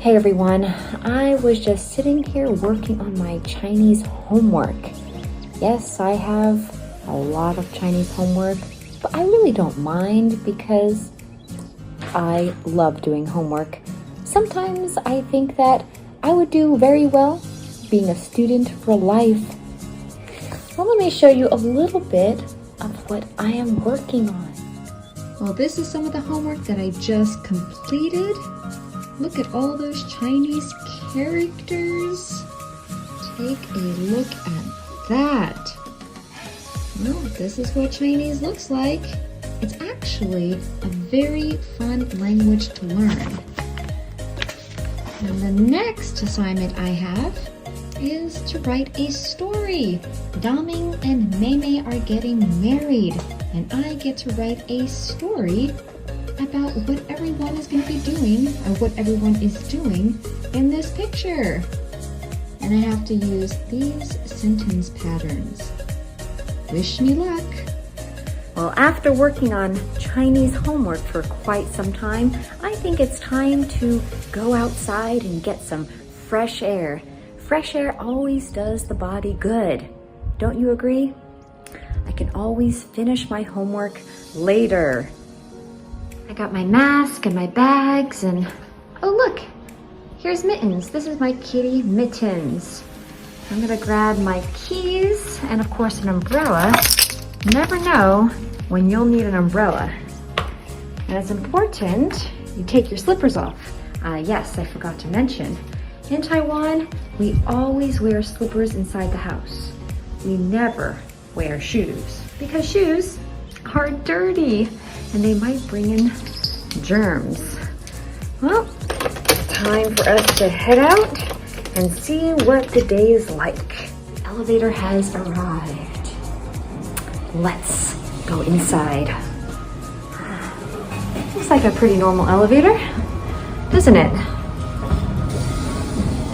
Hey everyone, I was just sitting here working on my Chinese homework. Yes, I have a lot of Chinese homework, but I really don't mind because I love doing homework. Sometimes I think that I would do very well being a student for life. Well, let me show you a little bit of what I am working on. Well, this is some of the homework that I just completed. Look at all those Chinese characters. Take a look at that. Well, this is what Chinese looks like. It's actually a very fun language to learn. And the next assignment I have is to write a story. Daming and Meimei are getting married, and I get to write a story about what everyone is going to be doing, or what everyone is doing in this picture. And I have to use these sentence patterns. Wish me luck. Well, after working on Chinese homework for quite some time, I think it's time to go outside and get some fresh air. Fresh air always does the body good. Don't you agree? I can always finish my homework later. I got my mask and my bags and, oh look, here's Mittens. This is my kitty Mittens. I'm gonna grab my keys and of course an umbrella. You never know when you'll need an umbrella. And it's important you take your slippers off. Yes, I forgot to mention. In Taiwan, we always wear slippers inside the house. We never wear shoes because shoes are dirty and they might bring in germs. Well, time for us to head out and see what the day is like. The elevator has arrived. Let's go inside. Looks like a pretty normal elevator, doesn't it?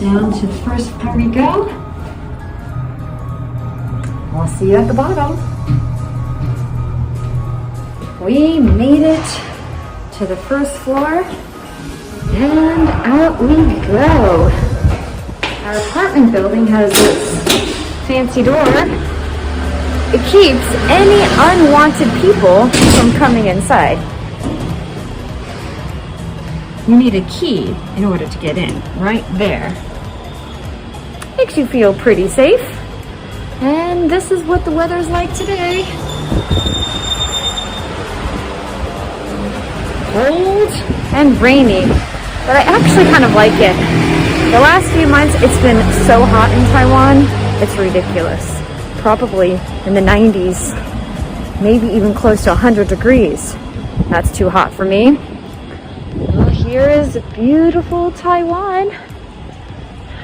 Down to the first floor we go. We'll see you at the bottom. We made it to the first floor and out we go. Our apartment building has this fancy door. It keeps any unwanted people from coming inside. You need a key in order to get in, right there. Makes you feel pretty safe. And this is what the weather's like today. Cold and rainy, but I actually kind of like it. The last few months it's been so hot in Taiwan, it's ridiculous. Probably in the 90s, maybe even close to 100 degrees. That's too hot for me. Well, here is beautiful Taiwan.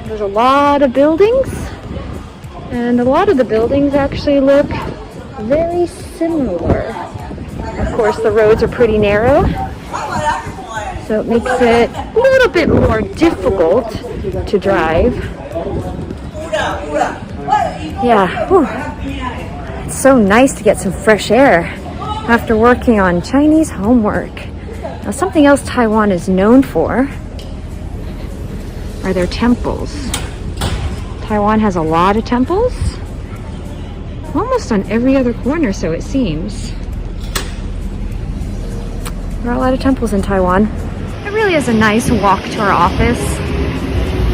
There's a lot of buildings, and a lot of the buildings actually look very similar. Of course, the roads are pretty narrow, so it makes it a little bit more difficult to drive. Yeah, whew. It's so nice to get some fresh air after working on Chinese homework. Now, something else Taiwan is known for are their temples. Taiwan has a lot of temples, almost on every other corner, so it seems. There are a lot of temples in Taiwan. It really is a nice walk to our office.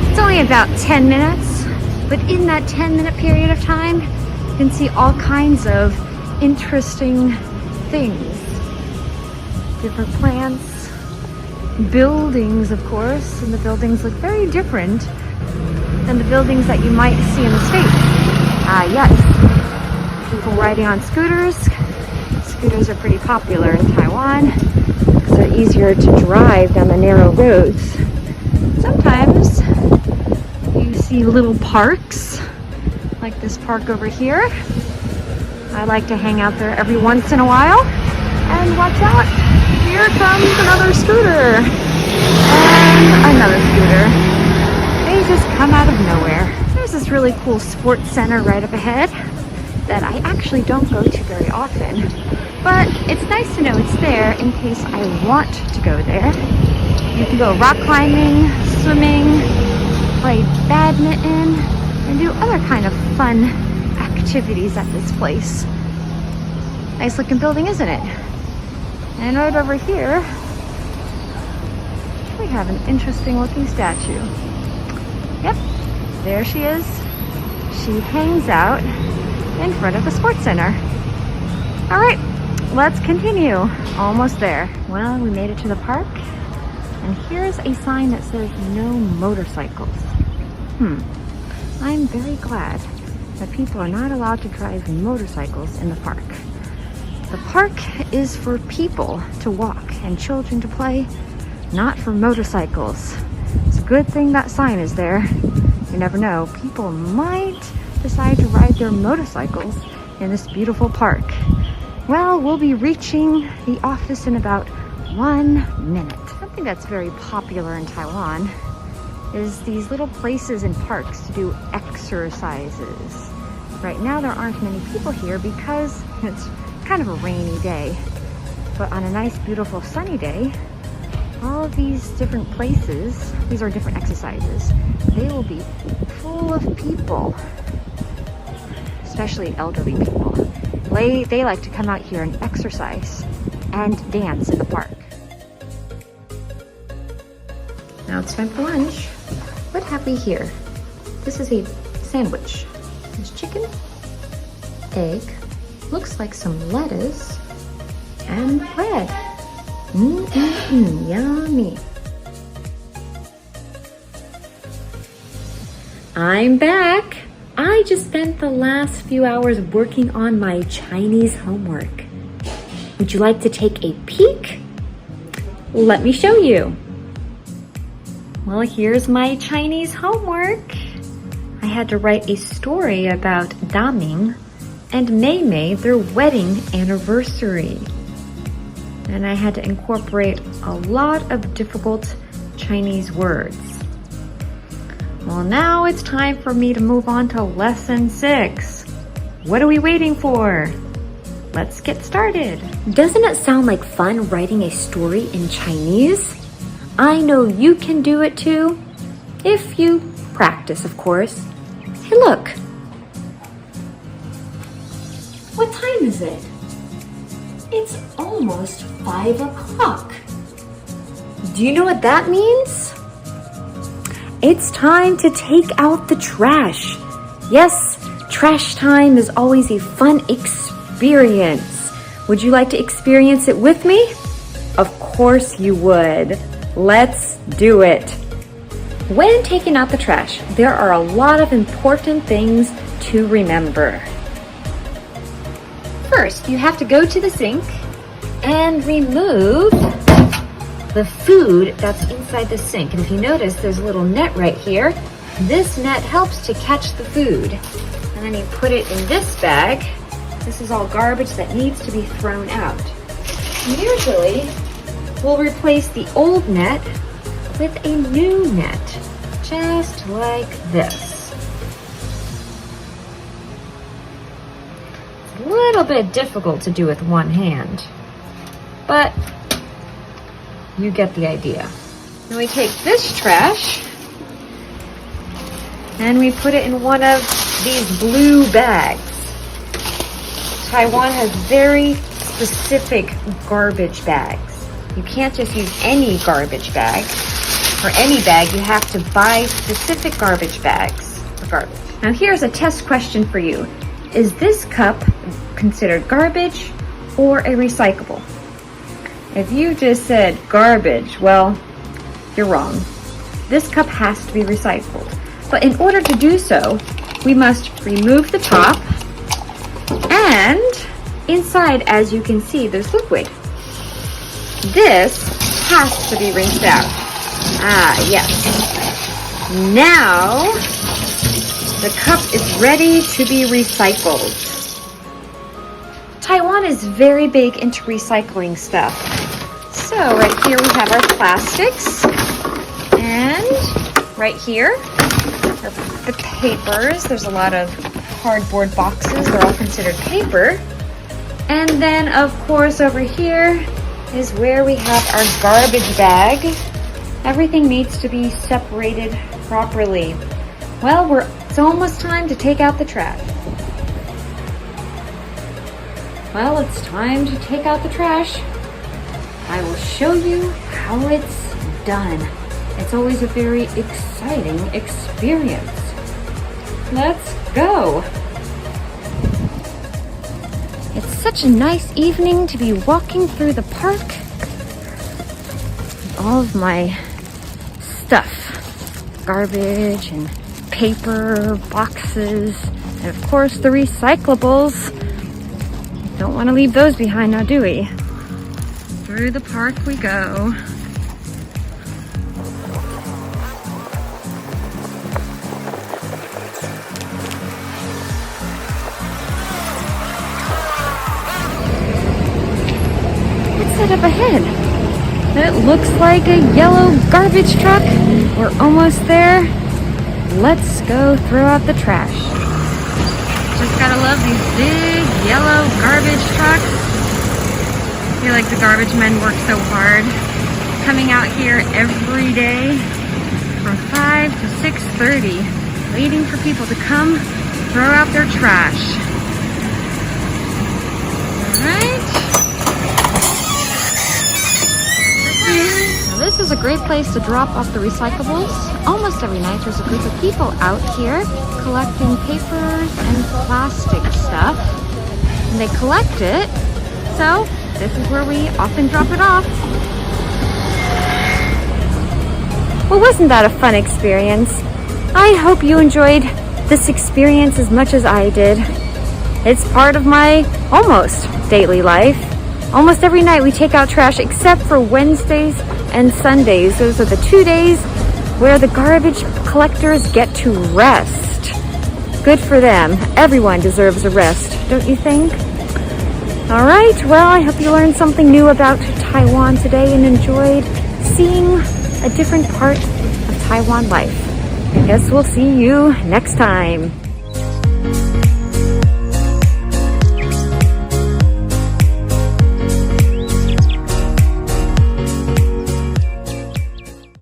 It's only about 10 minutes, but in that 10-minute period of time, you can see all kinds of interesting things. Different plants, buildings, of course, and the buildings look very different than the buildings that you might see in the States. Yes, people riding on scooters. Scooters are pretty popular in Taiwan because they're easier to drive down the narrow roads. Sometimes you see little parks, like this park over here. I like to hang out there every once in a while. And watch out, here comes another scooter. And another scooter. They just come out of nowhere. There's this really cool sports center right up ahead that I actually don't go to very often. But it's nice to know it's there in case I want to go there. You can go rock climbing, swimming, play badminton, and do other kind of fun activities at this place. Nice looking building, isn't it? And right over here, we have an interesting looking statue. Yep, there she is. She hangs out in front of the sports center. All right, let's continue. Almost there. Well, we made it to the park, and here's a sign that says no motorcycles. I'm very glad that people are not allowed to drive motorcycles in the park. The park is for people to walk and children to play, not for motorcycles. It's a good thing that sign is there. You never know, people might decide to ride their motorcycles in this beautiful park. Well, we'll be reaching the office in about 1 minute. Something that's very popular in Taiwan is these little places in parks to do exercises. Right now there aren't many people here because it's kind of a rainy day. But on a nice, beautiful, sunny day, all of these different places, these are different exercises, they will be full of people, especially elderly people. They like to come out here and exercise and dance in the park. Now it's time for lunch. What have we here? This is a sandwich. There's chicken, egg, looks like some lettuce, and bread. Yummy. I'm back. I just spent the last few hours working on my Chinese homework. Would you like to take a peek? Let me show you. Well, here's my Chinese homework. I had to write a story about Daming and Mei Mei, their wedding anniversary. And I had to incorporate a lot of difficult Chinese words. Well, now it's time for me to move on to lesson 6. What are we waiting for? Let's get started. Doesn't it sound like fun writing a story in Chinese? I know you can do it too, if you practice, of course. Hey, look. What time is it? It's almost 5 o'clock. Do you know what that means? It's time to take out the trash. Yes, trash time is always a fun experience. Would you like to experience it with me? Of course you would. Let's do it. When taking out the trash, there are a lot of important things to remember. First, you have to go to the sink and remove the food that's inside the sink. And if you notice, there's a little net right here. This net helps to catch the food. And then you put it in this bag. This is all garbage that needs to be thrown out. Usually, we'll replace the old net with a new net, just like this. It's a little bit difficult to do with one hand, but you get the idea. Then we take this trash and we put it in one of these blue bags. Taiwan has very specific garbage bags. You can't just use any garbage bag. For any bag, you have to buy specific garbage bags for garbage. Now here's a test question for you. Is this cup considered garbage or a recyclable? If you just said garbage, well, you're wrong. This cup has to be recycled. But in order to do so, we must remove the top, and inside, as you can see, there's liquid. This has to be rinsed out. Ah, yes. Now, the cup is ready to be recycled. Taiwan is very big into recycling stuff. So right here we have our plastics, and right here are the papers. There's a lot of cardboard boxes. They're all considered paper. And then, of course, over here is where we have our garbage bag. Everything needs to be separated properly. Well, it's almost time to take out the trash. Well, it's time to take out the trash. I will show you how it's done. It's always a very exciting experience. Let's go. It's such a nice evening to be walking through the park. All of my stuff, garbage and paper, boxes, and of course the recyclables. Don't want to leave those behind now, do we? Through the park we go. What's that up ahead? It looks like a yellow garbage truck. We're almost there. Let's go throw out the trash. Just gotta love these big yellow garbage trucks. I feel like the garbage men work so hard. Coming out here every day from 5 to 6:30, waiting for people to come throw out their trash. All right. Now this is a great place to drop off the recyclables. Almost every night there's a group of people out here collecting papers and plastic stuff. And they collect it, so this is where we often drop it off. Well, wasn't that a fun experience? I hope you enjoyed this experience as much as I did. It's part of my almost daily life. Almost every night we take out trash except for Wednesdays and Sundays. Those are the 2 days where the garbage collectors get to rest. Good for them. Everyone deserves a rest, don't you think? All right, well, I hope you learned something new about Taiwan today and enjoyed seeing a different part of Taiwan life. I guess we'll see you next time.